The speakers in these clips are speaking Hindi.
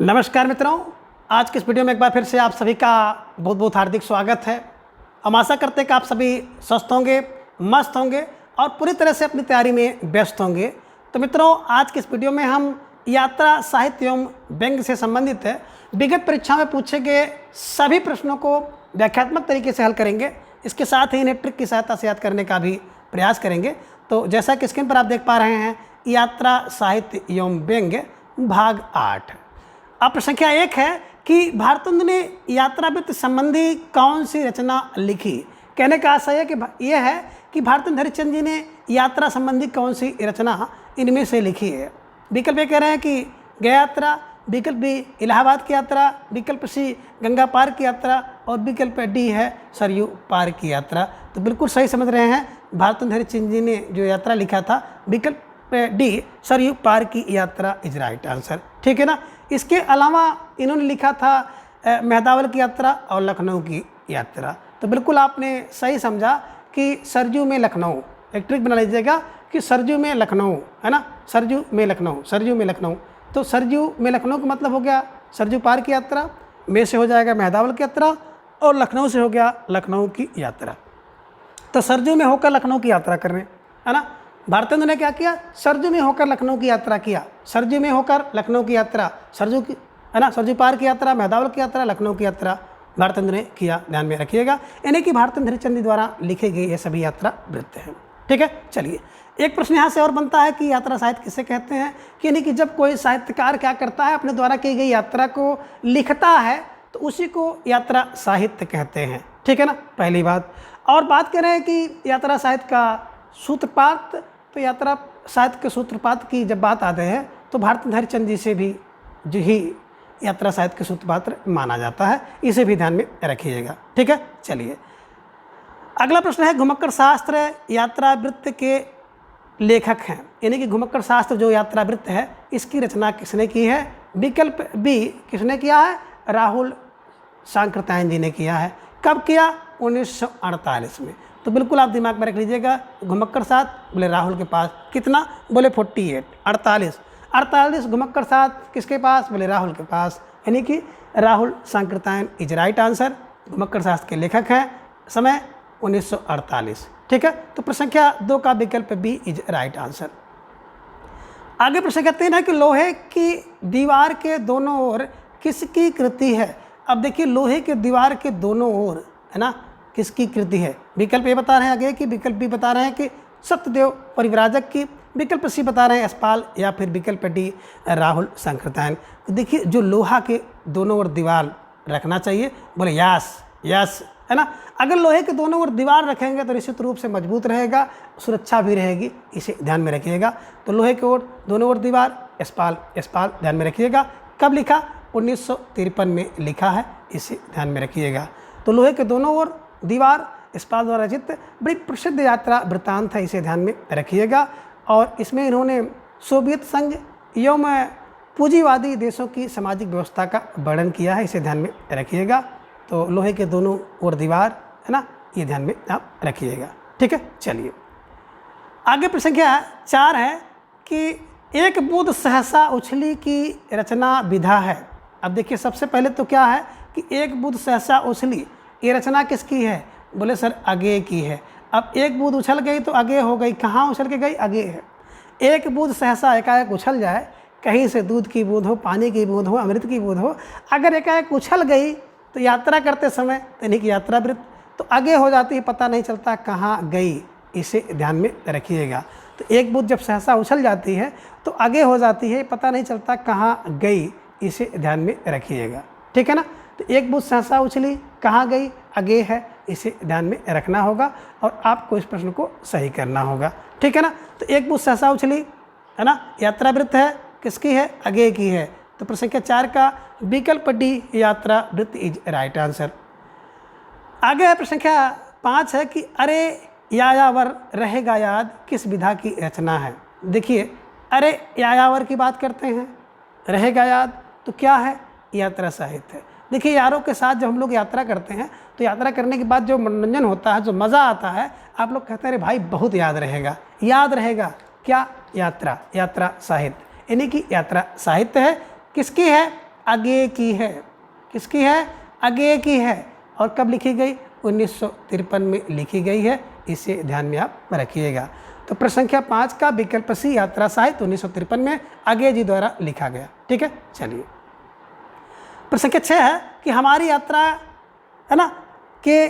नमस्कार मित्रों, आज के इस वीडियो में एक बार फिर से आप सभी का बहुत बहुत हार्दिक स्वागत है। हम आशा करते हैं कि आप सभी स्वस्थ होंगे, मस्त होंगे और पूरी तरह से अपनी तैयारी में व्यस्त होंगे। तो मित्रों, आज के इस वीडियो में हम यात्रा साहित्य एवं व्यंग्य से संबंधित है विगत परीक्षा में पूछे गए सभी प्रश्नों को व्याख्यात्मक तरीके से हल करेंगे। इसके साथ ही इन्हें ट्रिक की सहायता से याद करने का भी प्रयास करेंगे। तो जैसा कि स्क्रीन पर आप देख पा रहे हैं, यात्रा साहित्य एवं व्यंग्य भाग 8। अब प्रश्न संख्या 1 है कि भारतेंदु ने यात्रा वृत्त संबंधी कौन सी रचना लिखी। कहने का आशय है कि यह है कि भारतेंदु हरिश्चंद्र जी ने यात्रा संबंधी कौन सी रचना इनमें से लिखी है। विकल्प ए कह रहे हैं कि गया यात्रा, विकल्प बी इलाहाबाद की यात्रा, विकल्प सी गंगा पार की यात्रा और विकल्प डी है सरयू पार की यात्रा। तो बिल्कुल सही समझ रहे हैं, भारतेंदु हरिश्चंद्र जी ने जो यात्रा लिखा था विकल्प डी सरयू पार की यात्रा इज राइट आंसर। ठीक है ना। इसके अलावा इन्होंने लिखा था मेहदावल की यात्रा और लखनऊ की यात्रा। तो बिल्कुल आपने सही समझा कि सरयू में लखनऊ, एक ट्रिक बना लीजिएगा कि सरयू में लखनऊ, है ना, सरयू में लखनऊ, सरयू में लखनऊ। तो सरयू में लखनऊ का मतलब हो गया सरयू पार की यात्रा, में से हो जाएगा मेहदावल की यात्रा और लखनऊ से हो गया लखनऊ की यात्रा। तो सरयू में होकर लखनऊ की यात्रा कर रहे हैं, है ना। भारतेंदु ने क्या किया, सरयू में होकर लखनऊ की यात्रा किया, सरयू में होकर लखनऊ की यात्रा, सरयू की, है ना, सरयू पार की यात्रा, मेहदावल की यात्रा, लखनऊ की यात्रा भारतेंदु ने किया। ध्यान में रखिएगा, यानी कि भारतेंदु हरिश्चंद्र द्वारा लिखे गए ये सभी यात्रा वृत्त हैं। ठीक है, चलिए एक प्रश्न यहाँ से और बनता है कि यात्रा साहित्य किसे कहते हैं। कि यानी कि जब कोई साहित्यकार क्या करता है, अपने द्वारा की गई यात्रा को लिखता है तो उसी को यात्रा साहित्य कहते हैं। ठीक है ना, पहली बात। और बात करें कि यात्रा साहित्य का सूत्रपात, तो यात्रा साहित्य के सूत्रपात की जब बात आते हैं तो भारतेंदु हरिश्चंद्र जी से भी जो ही यात्रा साहित्य के सूत्रपात्र माना जाता है, इसे भी ध्यान में रखिएगा। ठीक है, चलिए अगला प्रश्न है, घुमक्कड़ शास्त्र यात्रा वृत्त के लेखक हैं। यानी कि घुमक्कड़ शास्त्र जो यात्रा वृत्त है इसकी रचना किसने की है। विकल्प बी किसने किया है, राहुल सांकृत्यायन जी ने किया है। कब किया, 1948 में। तो बिल्कुल आप दिमाग में रख लीजिएगा, घुमक्कड़ शास्त्र बोले राहुल के पास, कितना बोले 48, 48 घुमक्कड़ शास्त्र किसके पास, बोले राहुल के पास, यानी कि Rahul Sankrityayan is right answer. Ghumakkad Shastra के लेखक हैं, समय 1948। ठीक है, तो प्रश्न संख्या 2 का विकल्प बी इज राइट आंसर। आगे प्रश्न संख्या 3 है कि लोहे की दीवार के दोनों ओर किसकी कृति है। अब देखिए, लोहे के दीवार के दोनों ओर, है ना, किसकी कृति है। विकल्प ए बता रहे हैं आगे की, विकल्प बी बता रहे हैं कि सत्यदेव परिव्राजक की, विकल्प सी बता रहे हैं यशपाल, या फिर विकल्प डी राहुल सांकृत्यायन। तो देखिए, जो लोहा के दोनों ओर दीवार रखना चाहिए, बोले यस, है ना। अगर लोहे के दोनों ओर दीवार रखेंगे तो निश्चित रूप से मजबूत रहेगा, सुरक्षा भी रहेगी, इसे ध्यान में रखिएगा। तो लोहे के ओर दोनों ओर दीवार, यशपाल, ध्यान में रखिएगा। कब लिखा, 1953 में लिखा है, इसे ध्यान में रखिएगा। तो लोहे के दोनों ओर दीवार यशपाल द्वारा रचित बड़ी प्रसिद्ध यात्रा वृत्तांत है, इसे ध्यान में रखिएगा। और इसमें इन्होंने सोवियत संघ एवं पूंजीवादी देशों की सामाजिक व्यवस्था का वर्णन किया है, इसे ध्यान में रखिएगा। तो लोहे के दोनों ओर दीवार, है ना, ये ध्यान में आप रखिएगा। ठीक है, चलिए आगे प्रश्न संख्या 4 है कि एक बूंद सहसा उछली की रचना विधा है। अब देखिए, सबसे पहले तो क्या है कि एक बूंद सहसा उछली, ये रचना किसकी है, बोले सर अगे की है। अब एक बूंद उछल गई तो अगे हो गई, कहाँ उछल के गई, अगे है। एक बूंद सहसा एकाएक उछल जाए, कहीं से दूध की बूंद हो, पानी की बूंद हो, अमृत की बूंद हो, अगर एकाएक उछल गई तो यात्रा करते समय, यानी कि यात्रा वृत्त, तो आगे हो जाती है, पता नहीं चलता कहाँ गई, इसे ध्यान में रखिएगा। तो एक बूंद जब सहसा उछल जाती है तो आगे हो जाती है, पता नहीं चलता कहाँ गई, इसे ध्यान में रखिएगा। ठीक है ना। तो एक बूंद सहसा उछली, कहाँ गई, आगे है, इसे ध्यान में रखना होगा और आपको इस प्रश्न को सही करना होगा। ठीक है ना। तो एक बूंद सहसा उछली, है ना, यात्रा वृत्त है, किसकी है, आगे की है। तो प्रश्न संख्या 4 का विकल्प डी यात्रा वृत्त इज राइट आंसर। आगे है प्रश्न संख्या 5 है कि अरे यायावर रहेगा याद किस विधा की रचना है। देखिए, अरे यायावर की बात करते हैं, रहेगा याद, तो क्या है, यात्रा साहित्य है। देखिए, यारों के साथ जब हम लोग यात्रा करते हैं तो यात्रा करने के बाद जो मनोरंजन होता है, जो मज़ा आता है, आप लोग कहते हैं अरे भाई बहुत याद रहेगा, क्या, यात्रा साहित्य, यानी कि यात्रा साहित्य है। किसकी है, आगे की है। किसकी है? आगे की है। और कब लिखी गई? 1953 में लिखी गई है। इसे ध्यान में आप रखिएगा। तो प्रश्न संख्या 5 का विकल्प सी यात्रा साहित्य 1953 में आगे जी द्वारा लिखा गया। ठीक है, चलिए। प्रश्न संख्या 6 है कि हमारी यात्रा, है ना, कि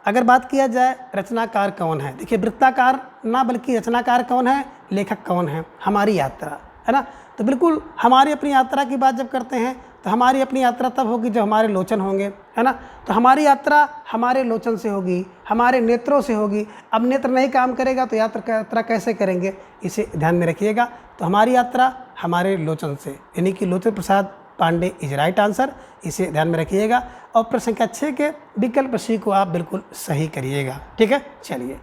अगर बात किया जाए रचनाकार कौन है। देखिए, वृत्ताकार ना बल्कि रचनाकार कौन है, लेखक कौन है? हमारी यात्रा, है ना। तो बिल्कुल हमारी अपनी यात्रा की बात जब करते हैं तो हमारी अपनी यात्रा तब होगी जब हमारे लोचन होंगे, है ना। तो हमारी यात्रा हमारे लोचन से होगी, हमारे नेत्रों से होगी। अब नेत्र नहीं काम करेगा तो यात्रा कैसे करेंगे? इसे ध्यान में रखिएगा। तो हमारी यात्रा हमारे लोचन से, यानी कि लोचन Prasad Pandey is right answer. इसे ध्यान में रखिएगा। और प्रश्न संख्या 6 के विकल्प सी को आप बिल्कुल सही करिएगा। ठीक है, चलिए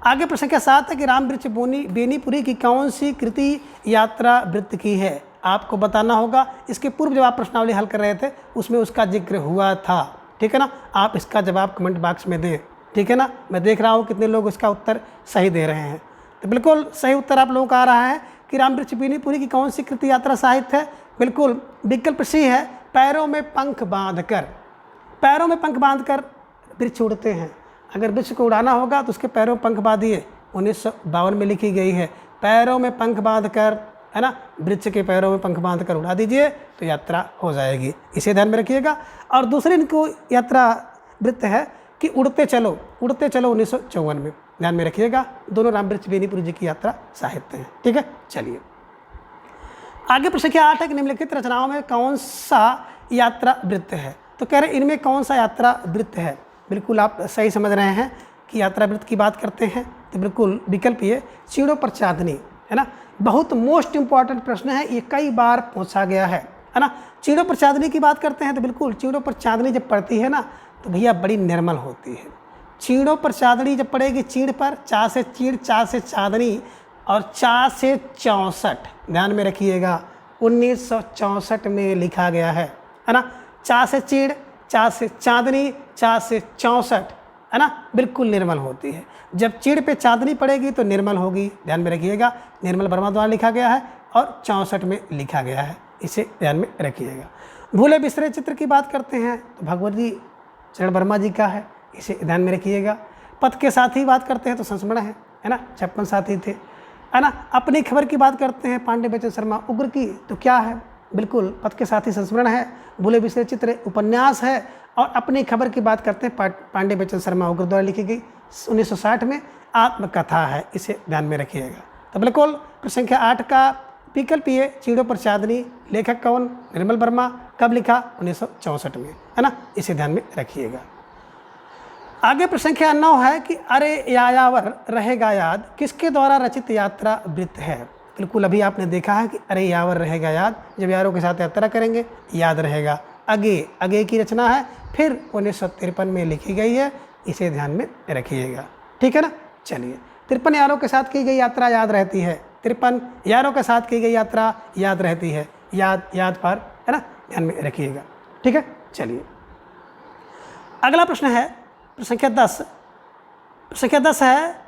आगे। प्रश्न संख्या 7 है कि रामवृक्ष बेनीपुरी की कौन सी कृति यात्रा वृत्त की है? आपको बताना होगा। इसके पूर्व जब आप प्रश्नावली हल कर रहे थे उसमें उसका जिक्र हुआ था। ठीक है ना, आप इसका जवाब कमेंट बॉक्स में दें। ठीक है ना, मैं देख रहा हूँ कितने लोग इसका उत्तर सही दे रहे हैं। तो बिल्कुल सही उत्तर आप लोगों का आ रहा है कि रामवृक्ष बेनीपुरी की कौन सी कृति यात्रा साहित्य है? बिल्कुल विकल्प सी है, पैरों में पंख बांधकर। पैरों में पंख बांधकर वृक्ष उड़ते हैं। अगर वृक्ष को उड़ाना होगा तो उसके पैरों में पंख बांधिए। 1952 में लिखी गई है। पैरों में पंख बांधकर, है ना, वृक्ष के पैरों में पंख बांधकर उड़ा दीजिए तो यात्रा हो जाएगी। इसे ध्यान में रखिएगा। और दूसरी इनको यात्रा वृत्त है कि उड़ते चलो, उड़ते चलो 1954 में। ध्यान में रखिएगा। दोनों रामवृक्ष बेनीपुरी जी की यात्रा साहित्य हैं। ठीक है, चलिए आगे। प्रश्न संख्या 8 है कि निम्नलिखित रचनाओं में कौन सा यात्रा वृत्त है? तो कह रहे इनमें कौन सा यात्रा वृत्त है? बिल्कुल आप सही समझ रहे हैं कि यात्रा वृत्त की बात करते हैं तो बिल्कुल विकल्प ये चीड़ों पर चांदनी, है ना। बहुत मोस्ट इंपॉर्टेंट प्रश्न है, ये कई बार पूछा गया है ना। चीड़ों पर चांदनी की बात करते हैं तो बिल्कुल चीड़ों पर चांदनी जब पड़ती है ना तो भैया बड़ी निर्मल होती है। चीड़ों पर चांदनी जब पड़ेगी, चीड़ पर, चा से चीड़, चा से चांदनी और चा से 64, ध्यान में रखिएगा 1964 में लिखा गया है ना। चा से चीड़, चा से चांदनी, चा से 64, है ना, बिल्कुल निर्मल होती है। जब चीड़ पे चांदनी पड़ेगी तो निर्मल होगी। ध्यान में रखिएगा। निर्मल वर्मा द्वारा लिखा गया है और 64 में लिखा गया है। इसे ध्यान में रखिएगा। भूले बिसरे चित्र की बात करते हैं तो भगवती चरण वर्मा जी का है। इसे ध्यान में रखिएगा। पथ के साथ ही बात करते हैं तो संस्मरण है ना, 56 साथी थे, है ना। अपनी खबर की बात करते हैं पांडे बचन शर्मा उग्र की तो क्या है? बिल्कुल पथ के साथी संस्मरण है। भूले बिसरे चित्र उपन्यास है। और अपनी खबर की बात करते हैं पांडे बचन शर्मा उग्र द्वारा लिखी गई 1960 में आत्मकथा है। इसे ध्यान में रखिएगा। तो बिल्कुल प्रश्न संख्या 8 का विकल्प ये चीड़ों पर चांदनी। लेखक कौन? निर्मल वर्मा। कब लिखा? 1964 में, है ना। इसे ध्यान में रखिएगा। आगे प्रश्न संख्या 9 है कि अरे यायावर रहेगा याद किसके द्वारा रचित यात्रा वृत्त है? बिल्कुल अभी आपने देखा है कि अरे यावर रहेगा याद, जब यारों के साथ यात्रा करेंगे याद रहेगा। आगे की रचना है, फिर 1953 में लिखी गई है। इसे ध्यान में रखिएगा। ठीक है ना, चलिए। 53 यारों के साथ की गई यात्रा याद रहती है। 53 यारों के साथ की गई यात्रा याद रहती है। याद पर, है ना, ध्यान में रखिएगा। ठीक है, चलिए अगला प्रश्न है प्रश्न संख्या 10। प्रश्न संख्या 10 है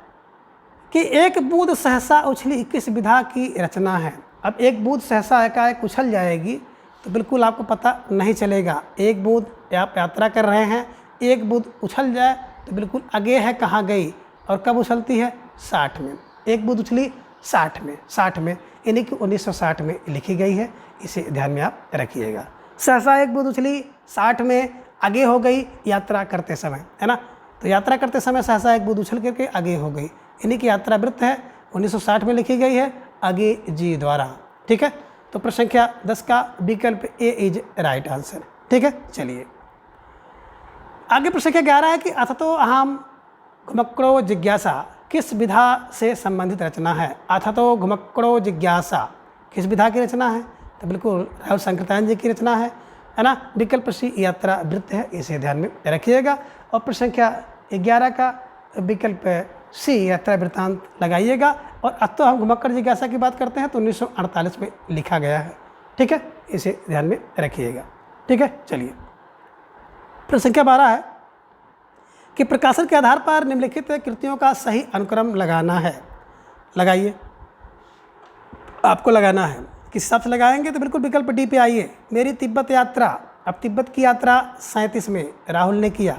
कि एक बूंद सहसा उछली किस विधा की रचना है? अब एक बूंद सहसा एकाएक उछल जाएगी तो बिल्कुल आपको पता नहीं चलेगा। एक बूंद आप यात्रा कर रहे हैं, एक बूंद उछल जाए तो बिल्कुल आगे है कहाँ गई और कब उछलती है? 60 में। एक बूंद उछली 60 में, यानी कि 1960 में लिखी गई है। इसे ध्यान में आप रखिएगा। सहसा एक बूंद उछली 60 में, आगे हो गई यात्रा करते समय, है ना। तो यात्रा करते समय सहसा एक बूंद उछल करके आगे हो गई, यानी कि यात्रा वृत्त है, 1960 में लिखी गई है आगे जी द्वारा। ठीक है, तो प्रश्न संख्या 10 का विकल्प ए इज राइट आंसर। ठीक है, चलिए आगे प्रश्न संख्या 11 है कि अथतो अहम घुमक्कड़ो जिज्ञासा किस विधा से संबंधित रचना है? अथतो घुमक्कड़ो जिज्ञासा किस विधा की रचना है? तो बिल्कुल राहुल संकृतायन जी की रचना है ना। विकल्प सी यात्रा वृत्त है। इसे ध्यान में रखिएगा। और प्रश्न संख्या 11 का विकल्प सी यात्रा वृत्तांत लगाइएगा। और अतो हम घुमक्कड़ जिज्ञासा की बात करते हैं तो 1948 में लिखा गया है। ठीक है, इसे ध्यान में रखिएगा। ठीक है, चलिए प्रश्न संख्या 12 है कि प्रकाशन के आधार पर निम्नलिखित कृतियों का सही अनुक्रम लगाना है। लगाइए, आपको लगाना है। किस हिसाब से लगाएंगे, तो बिल्कुल विकल्प डी पे आइए। मेरी तिब्बत यात्रा, अब तिब्बत की यात्रा 37 में राहुल ने किया।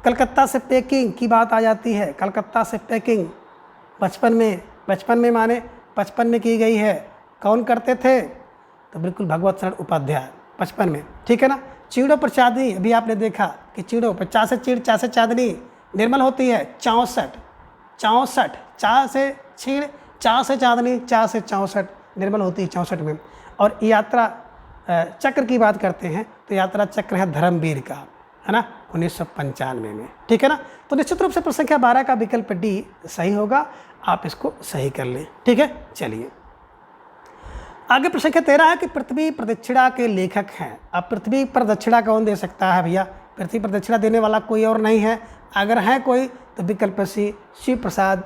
कलकत्ता से पेकिंग की बात आ जाती है, कलकत्ता से पेकिंग बचपन में माने 55 में की गई है। कौन करते थे, तो बिल्कुल भगवत शरण उपाध्याय 55 में, ठीक है ना। चीड़ों पर चांदनी, अभी आपने देखा कि चीड़ों पर चा से चीड़ चा से चांदनी निर्मल होती है 64, चा से छीड़ चा से चांदनी चा से 64 निर्मल होती है 64 में। और यात्रा चक्र की बात करते हैं तो यात्रा चक्र है धर्मवीर का, है ना, 1995 में, ठीक है ना। तो निश्चित रूप से प्रश्न संख्या 12 का विकल्प डी सही होगा, आप इसको सही कर लें, ठीक है। चलिए आगे प्रश्न संख्या 13 है कि पृथ्वी प्रदक्षिणा के लेखक हैं। अब पृथ्वी प्रदक्षिणा कौन दे सकता है भैया, पृथ्वी प्रदक्षिणा देने वाला कोई और नहीं है। अगर है कोई तो विकल्प सी शिव प्रसाद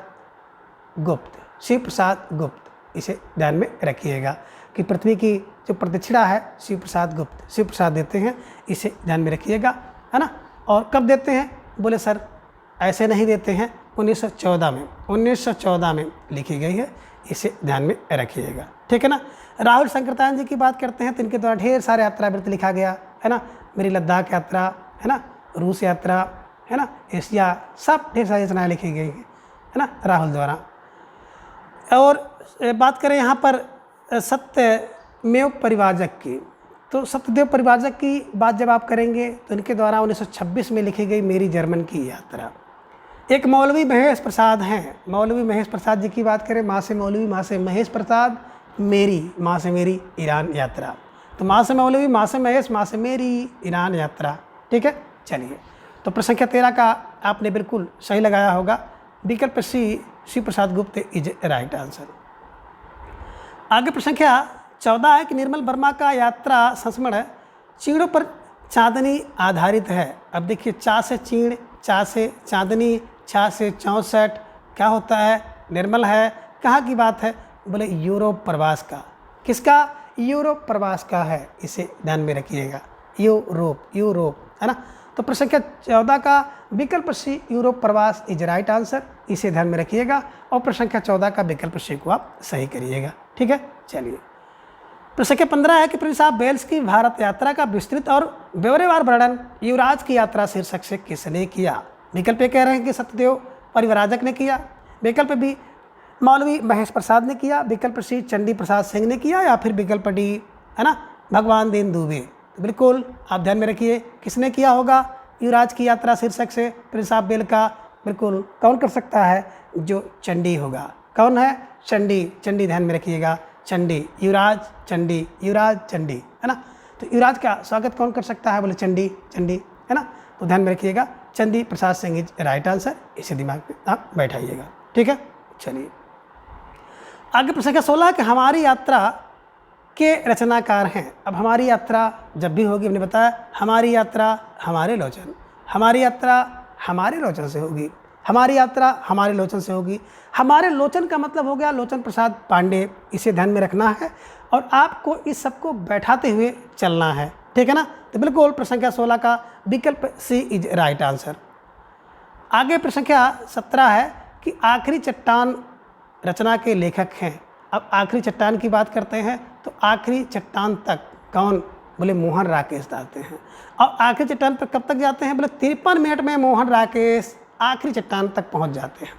गुप्त, शिव प्रसाद गुप्त, इसे ध्यान में रखिएगा कि पृथ्वी की जो प्रदक्षिणा है शिव प्रसाद गुप्त, शिव प्रसाद देते हैं, इसे ध्यान में रखिएगा, है ना। और कब देते हैं, बोले सर ऐसे नहीं देते हैं, 1914 में लिखी गई है, इसे ध्यान में रखिएगा, ठीक है ना। राहुल संकृतान जी की बात करते हैं तो इनके द्वारा ढेर सारे यात्रा वृत्त लिखा गया, है ना। मेरी लद्दाख यात्रा, है ना, रूस यात्रा, है ना, एशिया, सब ढेर सारी रचनाएँ लिखी गई हैं, है ना, राहुल द्वारा। और बात करें यहाँ पर सत्यमेव परिवारजक की, तो सत्यदेव परिवारजक की बात जब आप करेंगे तो इनके द्वारा 1926 में लिखी गई मेरी जर्मन की यात्रा। एक मौलवी महेश प्रसाद हैं, मौलवी महेश प्रसाद जी की बात करें, माँ से मौलवी माँ से महेश प्रसाद, मेरी माँ से मेरी ईरान यात्रा, तो माँ से मौलवी माँ से महेश माँ से मेरी ईरान यात्रा, ठीक है। चलिए तो प्रश्न संख्या 13 का आपने बिल्कुल सही लगाया होगा, विकल्प सी शिव प्रसाद गुप्त इज राइट आंसर। आगे प्रश्न संख्या 14 है कि निर्मल वर्मा का यात्रा संस्मरण चीड़ों पर चांदनी आधारित है। अब देखिए चा से चीड़, चा से चांदनी, छा से 64, क्या होता है, निर्मल है, कहाँ की बात है, बोले यूरोप प्रवास का। किसका, यूरोप प्रवास का है, इसे ध्यान में रखिएगा, यूरोप, है ना। तो प्रश्न संख्या 14 का विकल्प सी यूरोप प्रवास इज राइट आंसर, इसे ध्यान में रखिएगा। और प्रश्न संख्या 14 का विकल्प सी को आप सही करिएगा, ठीक है। चलिए प्रश्न संख्या 15 है कि प्रिंस ऑफ वेल्स की भारत यात्रा का विस्तृत और ब्यौरेवार वर्णन युवराज की यात्रा शीर्षक से किसने किया। विकल्प ए कह रहे हैं कि सत्यदेव परिव्राजक ने किया, विकल्प बी मौलवी महेश प्रसाद ने किया, विकल्प सी चंडी प्रसाद सिंह ने किया, या फिर विकल्प डी, है ना, भगवान दीन दुबे। तो बिल्कुल आप ध्यान में रखिए किसने किया होगा युवराज की यात्रा शीर्षक से प्रिंस ऑफ वेल्स का, बिल्कुल कौन कर सकता है, जो चंडी होगा। कौन है, चंडी, चंडी ध्यान में रखिएगा, चंडी, युवराज चंडी, है ना। तो युवराज का स्वागत कौन कर सकता है, बोले चंडी, है ना। तो ध्यान में रखिएगा Chandi Prasad Singh is right answer, इसे दिमाग में आप बैठाइएगा, ठीक है। चलिए आगे प्रश्न संख्या 16 कि हमारी यात्रा के रचनाकार हैं। अब हमारी यात्रा जब भी होगी, हमने बताया हमारी यात्रा हमारे लोचन, हमारी यात्रा हमारे लोचन से होगी, हमारी यात्रा हमारे लोचन से होगी। हमारे लोचन का मतलब हो गया लोचन प्रसाद पांडे, इसे ध्यान में रखना है और आपको इस सबको बैठाते हुए चलना है, ठीक है ना। तो बिल्कुल प्रश्न संख्या 16 का विकल्प सी इज राइट आंसर। आगे प्रश्न संख्या 17 है कि आखिरी चट्टान रचना के लेखक हैं। अब आखिरी चट्टान की बात करते हैं तो आखिरी चट्टान तक कौन, बोले मोहन राकेश जाते हैं। और आखिरी चट्टान पर कब तक जाते हैं, बोले 53 मिनट में मोहन राकेश आखिरी चट्टान तक पहुंच जाते हैं।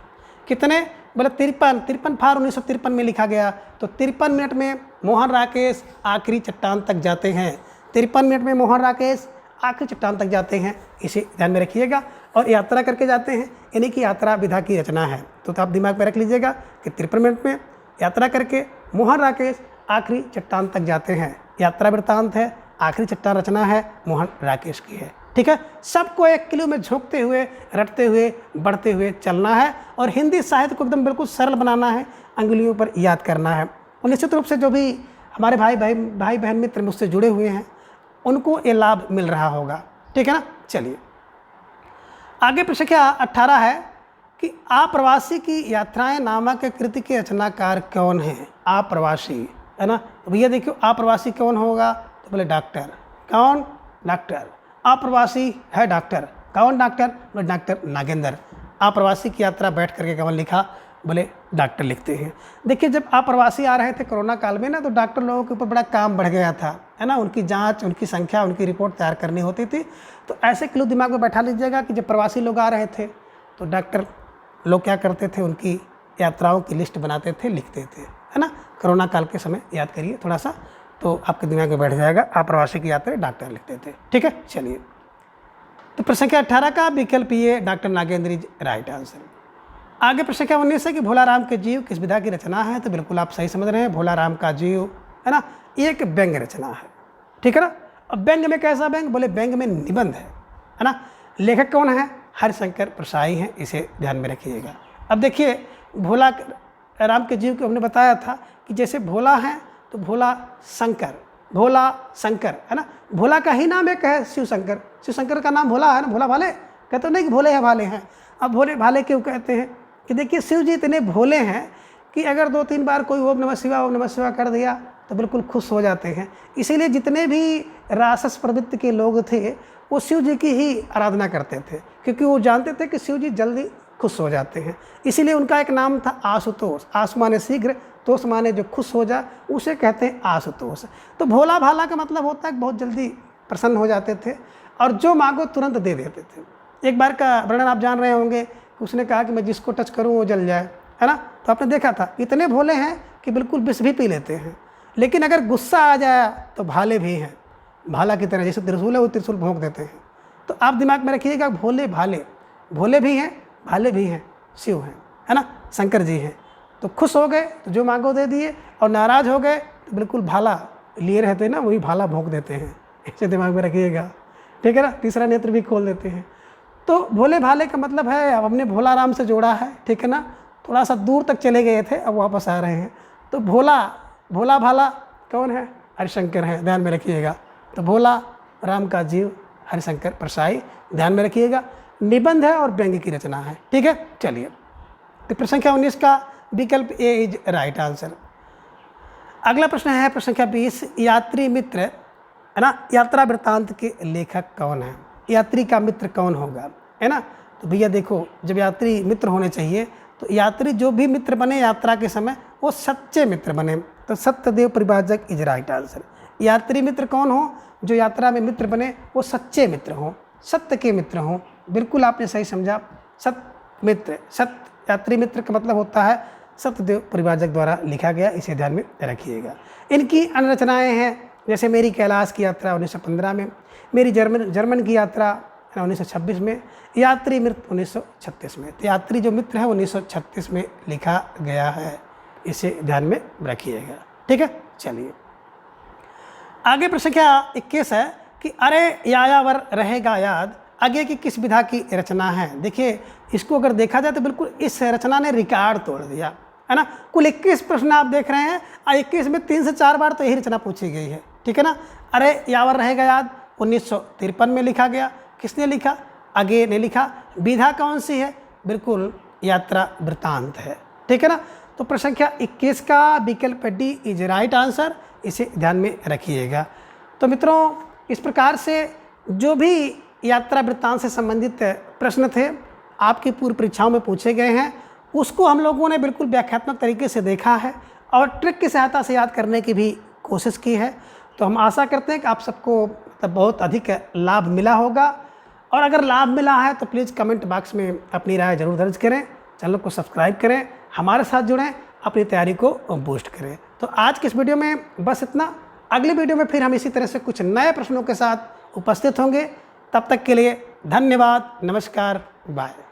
कितने, बोले 53 फार 1953 में लिखा गया, तो 53 मिनट में मोहन राकेश आखिरी चट्टान तक जाते हैं। 53 मिनट में मोहन राकेश आखिरी चट्टान तक जाते हैं, इसे ध्यान में रखिएगा। और यात्रा करके जाते हैं, यानी कि यात्रा विधा की रचना है, तो आप दिमाग में रख लीजिएगा कि 53 मिनट में यात्रा करके मोहन राकेश आखिरी चट्टान तक जाते हैं। यात्रा वृत्तांत है, आखिरी चट्टान रचना है, मोहन राकेश की है, ठीक है। सबको एक किलो में झोंकते हुए, रटते हुए, बढ़ते हुए चलना है और हिंदी साहित्य को एकदम बिल्कुल सरल बनाना है, अंगुलियों पर याद करना है। और निश्चित रूप से जो भी हमारे भाई बहन मित्र मुझसे जुड़े हुए हैं उनको ये लाभ मिल रहा होगा, ठीक है ना। चलिए आगे प्रश्न संख्या 18 है कि आप्रवासी की यात्राएं नामक कृति के रचनाकार कौन हैं। आप्रवासी, है ना। तो भैया देखियो आप्रवासी कौन होगा, तो बोले डॉक्टर, कौन, डॉक्टर। आप्रवासी है डॉक्टर, कौन डॉक्टर, बोले डॉक्टर नागेंद्र। आप्रवासी की यात्रा बैठ करके कौन लिखा, बोले डॉक्टर लिखते हैं। देखिए जब अप्रवासी आ रहे थे कोरोना काल में ना, तो डॉक्टर लोगों के ऊपर बड़ा काम बढ़ गया था, है ना। उनकी जांच, उनकी संख्या, उनकी रिपोर्ट तैयार करनी होती थी। तो ऐसे क्लू दिमाग में बैठा लीजिएगा कि जब प्रवासी लोग आ रहे थे तो डॉक्टर लोग क्या करते थे, उनकी यात्राओं की लिस्ट बनाते थे, लिखते थे, है ना। कोरोना काल के समय याद करिए थोड़ा सा, तो आपके दिमाग में बैठ जाएगा। अप्रवासी की यात्रा डॉक्टर लिखते थे, ठीक है। चलिए, तो प्रश्न संख्या 18 का विकल्प ये doctor Nagendra is right answer. आगे प्रश्न संख्या 19 है कि भोलाराम के जीव किस विधा की रचना है। तो बिल्कुल आप सही समझ रहे हैं, भोलाराम का जीव, है ना, ये एक व्यंग्य रचना है, ठीक है ना। अब व्यंग्य में कैसा व्यंग्य, बोले व्यंग्य में निबंध है ना। लेखक कौन है, हरिशंकर प्रसाई हैं, इसे ध्यान में रखिएगा। अब देखिए भोला राम के जीव को हमने बताया था कि जैसे भोला है तो भोला शंकर, भोला शंकर, है ना। भोला का ही नाम एक है शिव शंकर, शिव शंकर का नाम भोला है ना, भोला भाले कहते हो नहीं कि भोले हैं भाले हैं। अब भोले भाले क्यों कहते हैं कि देखिए शिव जी इतने भोले हैं कि अगर 2-3 बार कोई ओम नमः शिवाय कर दिया तो बिल्कुल खुश हो जाते हैं। इसीलिए जितने भी राक्षस प्रवृत्ति के लोग थे वो शिव जी की ही आराधना करते थे, क्योंकि वो जानते थे कि शिव जी जल्दी खुश हो जाते हैं। इसीलिए उनका एक नाम था आशुतोष। आशु माने शीघ्र, तोष माने जो खुश हो जा, उसे कहते हैं आशुतोष। तो भोला भाला का मतलब होता है कि बहुत जल्दी प्रसन्न हो जाते थे और जो मांगो तुरंत दे देते थे। एक बार का वर्णन आप जान रहे होंगे, उसने कहा कि मैं जिसको टच करूं वो जल जाए, है ना। तो आपने देखा था इतने भोले हैं कि बिल्कुल विष भी पी लेते हैं, लेकिन अगर गुस्सा आ जाए तो भाले भी हैं, भाला की तरह जैसे त्रिशूल है वो त्रिशूल भोंक देते हैं। तो आप दिमाग में रखिएगा, भोले भाले, भोले भी हैं भाले भी हैं, शिव हैं, है ना, शंकर जी हैं। तो खुश हो गए तो जो मांगो दे दिए, और नाराज़ हो गए तो बिल्कुल भाला लिए रहते हैं ना, वही भाला भोंक देते हैं, ऐसे दिमाग में रखिएगा, ठीक है ना। तीसरा नेत्र भी खोल देते हैं। तो भोले भाले का मतलब है, अब हमने भोला राम से जोड़ा है, ठीक है ना। थोड़ा सा दूर तक चले गए थे, अब वापस आ रहे हैं। तो भोला भाला कौन है, हरिशंकर है, ध्यान में रखिएगा। तो भोला राम का जीव हरिशंकर प्रसाई, ध्यान में रखिएगा। निबंध है और व्यंग्य की रचना है, ठीक है। चलिए, तो प्रश्न संख्या 19 का विकल्प ए इज राइट आंसर। अगला प्रश्न है प्रश्न संख्या 20, यात्री मित्र, है ना, यात्रा वृत्तांत के लेखक कौन है। यात्री का मित्र कौन होगा, है ना। तो भैया देखो, जब यात्री मित्र होने चाहिए तो यात्री जो भी मित्र बने यात्रा के समय वो सच्चे मित्र बने। तो सत्यदेव परिभाजक इज राइट आंसर। यात्री मित्र कौन हो, जो यात्रा में मित्र बने वो सच्चे मित्र हों, सत्य के मित्र हों। बिल्कुल आपने सही समझा, सत्य मित्र, सत्य यात्री मित्र का मतलब होता है सत्यदेव परिभाजक द्वारा लिखा गया, इसे ध्यान में रखिएगा। इनकी अन्य रचनाएँ हैं, जैसे मेरी कैलाश की यात्रा 1915 में, मेरी जर्मन की यात्रा 1926 में, यात्री मित्र 1936 में। तो यात्री जो मित्र है 1936 में लिखा गया है, इसे ध्यान में रखिएगा, ठीक है। चलिए, आगे प्रश्न संख्या 21 है कि अरे यायावर रहेगा याद आगे की किस विधा की रचना है। देखिए इसको अगर देखा जाए तो बिल्कुल इस रचना ने रिकॉर्ड तोड़ दिया, है ना। कुल 21 प्रश्न आप देख रहे हैं और 21 में 3 से 4 बार तो यही रचना पूछी गई है, ठीक है ना। अरे यावर रहेगा याद 1953 में लिखा गया, किसने लिखा, आगे ने लिखा। विधा कौन सी है, बिल्कुल यात्रा वृत्तांत है, ठीक है ना। तो प्रश्न संख्या 21 का विकल्प डी इज राइट आंसर, इसे ध्यान में रखिएगा। तो मित्रों, इस प्रकार से जो भी यात्रा वृत्तांत से संबंधित प्रश्न थे आपकी पूर्व परीक्षाओं में पूछे गए हैं, उसको हम लोगों ने बिल्कुल व्याख्यात्मक तरीके से देखा है और ट्रिक की सहायता से याद करने की भी कोशिश की है। तो हम आशा करते हैं कि आप सबको बहुत अधिक लाभ मिला होगा, और अगर लाभ मिला है तो प्लीज़ कमेंट बॉक्स में अपनी राय जरूर दर्ज करें, चैनल को सब्सक्राइब करें, हमारे साथ जुड़ें, अपनी तैयारी को बूस्ट करें। तो आज के इस वीडियो में बस इतना। अगले वीडियो में फिर हम इसी तरह से कुछ नए प्रश्नों के साथ उपस्थित होंगे। तब तक के लिए धन्यवाद, नमस्कार, बाय।